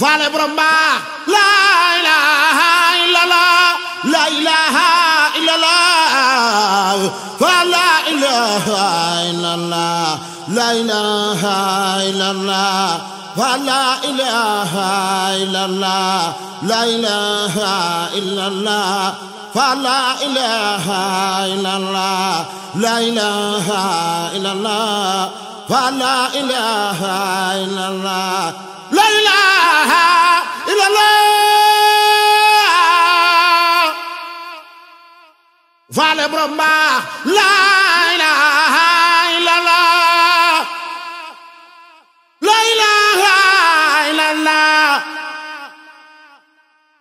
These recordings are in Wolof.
faale borom baax la ilaha illallah la ilaha illallah fa la ilaha illallah la ilaha illallah fa la ilaha illallah la ilaha illallah fa la ilaha illallah la ilaha illallah fa la ilaha illallah la ilaha illallah faale borom baax la ilaha illallah la ilaha illallah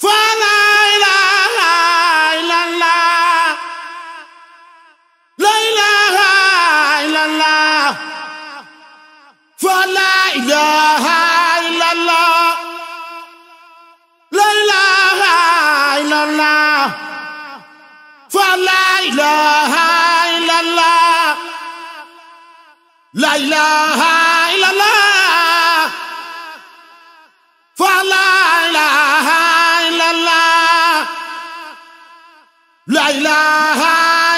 fa la ilaha illallah la ilaha illallah fa la ilaha illallah la ilaha illallah fa la ilaha illallah la ilaha illallah fa la ilaha illallah la ilaha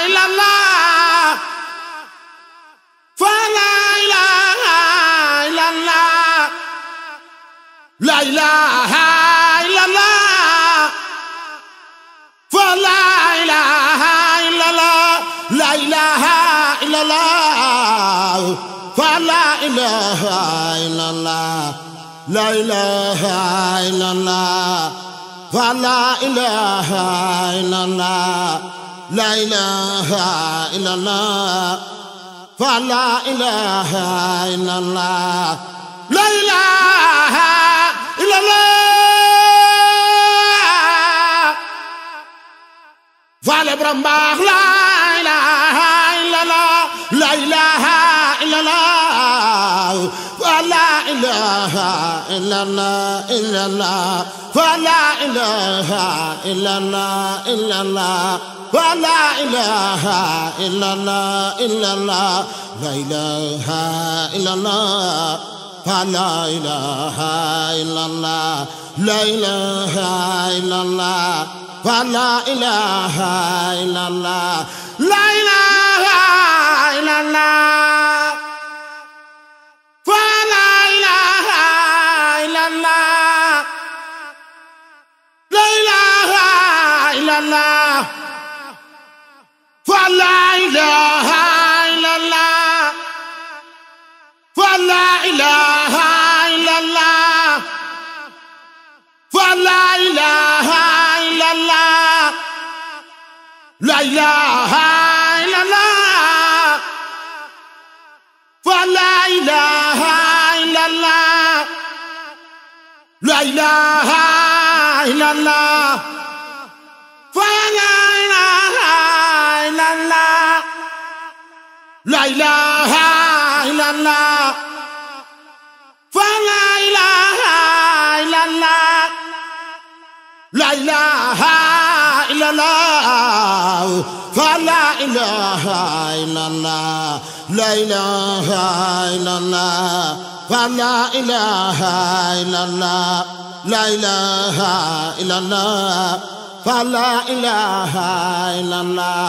illallah fa la ilaha illallah la ilaha illallah fa la ilaha illallah la ilaha illallah fa la ilaha illallah la ilaha illallah fa la ilaha illallah la ilaha illallah fa la ilaha illallah la ilaha illallah faale borom baax la ilaha illallah la ilaha illallah fa la ilaha illallah illallah fa la ilaha illallah illallah fa la ilaha illallah illallah la ilaha illallah fa la ilaha illallah la ilaha illallah fa la ilaha illallah la ilaha illallah fa la ilaha illallah la ilaha illallah fa la ilaha illallah fa la ilaha illallah fa la ilaha illallah la ilaha illallah fa la ilaha illallah la ilaha illallah fa la ilaha illallah la ilaha illallah fa la ilaha illallah la ilaha illallah fa la ilaha illallah la ilaha illallah fa la ilaha illallah la ilaha illallah fa la ilaha illallah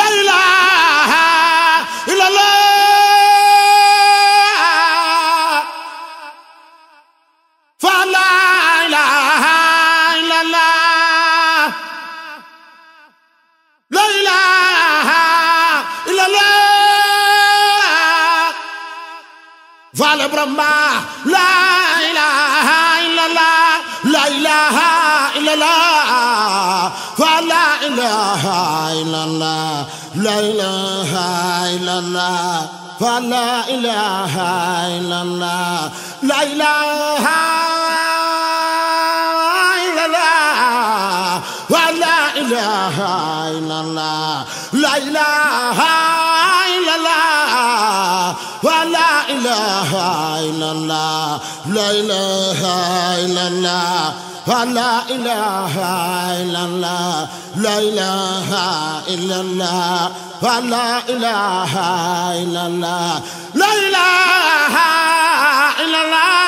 la ilaha illallah fa la ilaha illallah la ilaha illallah faale borom baax la ilaha illallah la ilaha illallah fa la ilaha illallah la ilaha illallah fa la ilaha illallah la ilaha illallah fa la ilaha illallah la ilaha illallah fa la ilaha illallah la ilaha illallah fa la ilaha illallah la ilaha illallah fa la ilaha illallah la ilaha illallah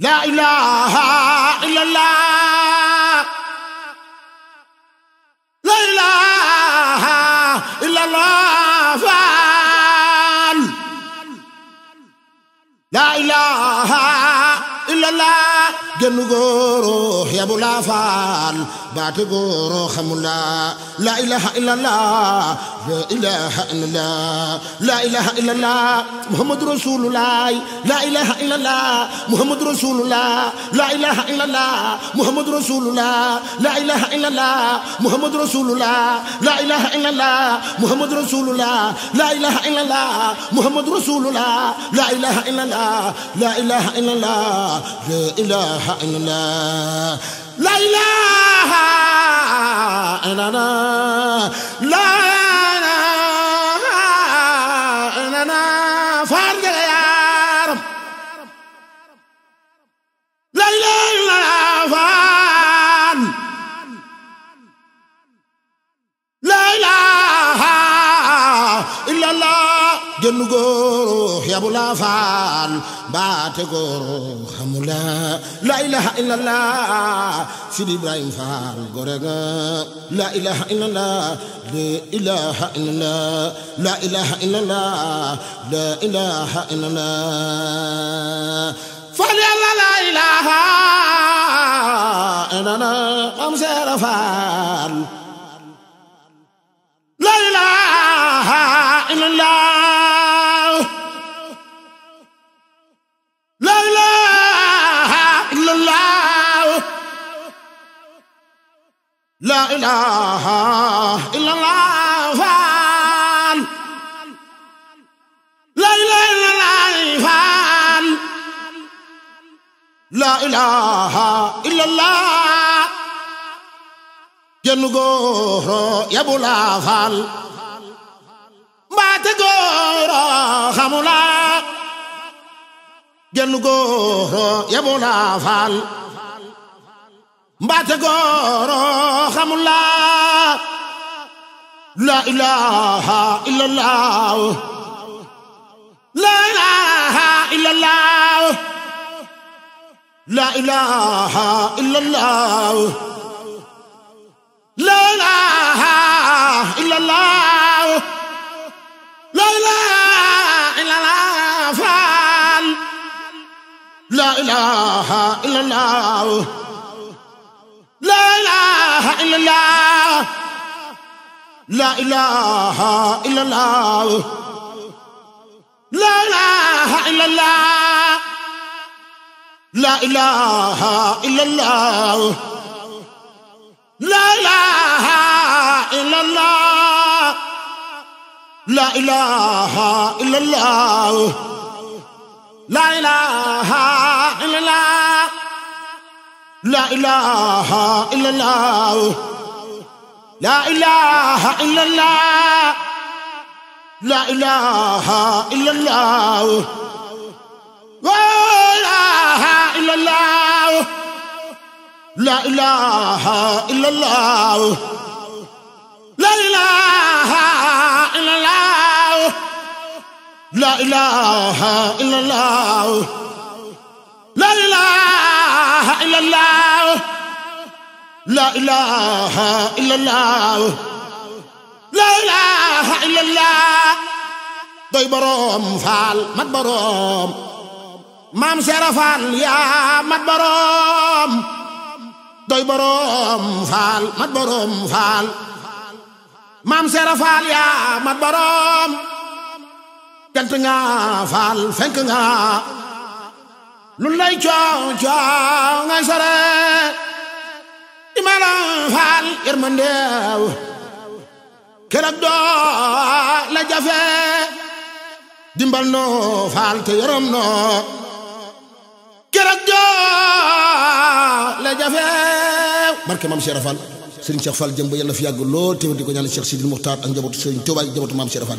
la ilaha illallah la ilaha illallah faal la ilaha illallah genn góoro yabu la faal baate góoro xamula la ilaha illallah la ilaha illallah la ilaha illallah muhammadu rasulullah la ilaha illallah muhammadu rasulullah la ilaha illallah muhammadu rasulullah la ilaha illallah muhammadu rasulullah la ilaha illallah muhammadu rasulullah la ilaha illallah muhammadu rasulullah la ilaha illallah la ilaha illallah la ilaha illallah la ilaha illallah la ilaha illallah farja yaram la ilaha illallah fan la ilaha illallah genn góoro yabu la faal baate góoro xamula la ilaha illallah Sidi Ibrahima Faal gorega la ilaha illallah la ilaha illallah la ilaha illallah la ilaha illallah faal yàlla la ilaha illallah am seera faal la ilaha illallah la ilaha illallah la ilaha illallah faal la ilaha illallah faal la ilaha illallah genn góoro yabu la faal mbaate góoro xamula genn góoro yabu la faal mbaate góoro xamula la ilaha illallah la ilaha illallah la ilaha illallah la ilaha illallah la ilaha illallah faal la ilaha illallah la ilaha illallah la ilaha illallah la ilaha illallah la ilaha illallah la ilaha illallah la ilaha illallah la ilaha illallah la ilaha illallah la ilaha illallah la ilaha illallah la ilaha illallah la ilaha illallah la ilaha illallah la ilaha illallah la ilaha illallah la ilaha illallah la ilaha illallah doy boroom faal mat boroom maam seera faal yaa mat boroom doy boroom faal mat boroom faal maam seera faal yaa mat boroom jant nga faal fenk nga lu lay coow coow ngay sore imala faal yërmandeew keroog doo la jafe dimbal noo faal te yërëm noo keroog doo la jafe barke maam Cheikh Fall Serigne Cheikh Fall jëm ba yàlla fi yàgg lool te di ko ñaanal Cheikh Sidil Muxtaar ak njabootu Serigne Touba ak njabootu maam Cheikh Fall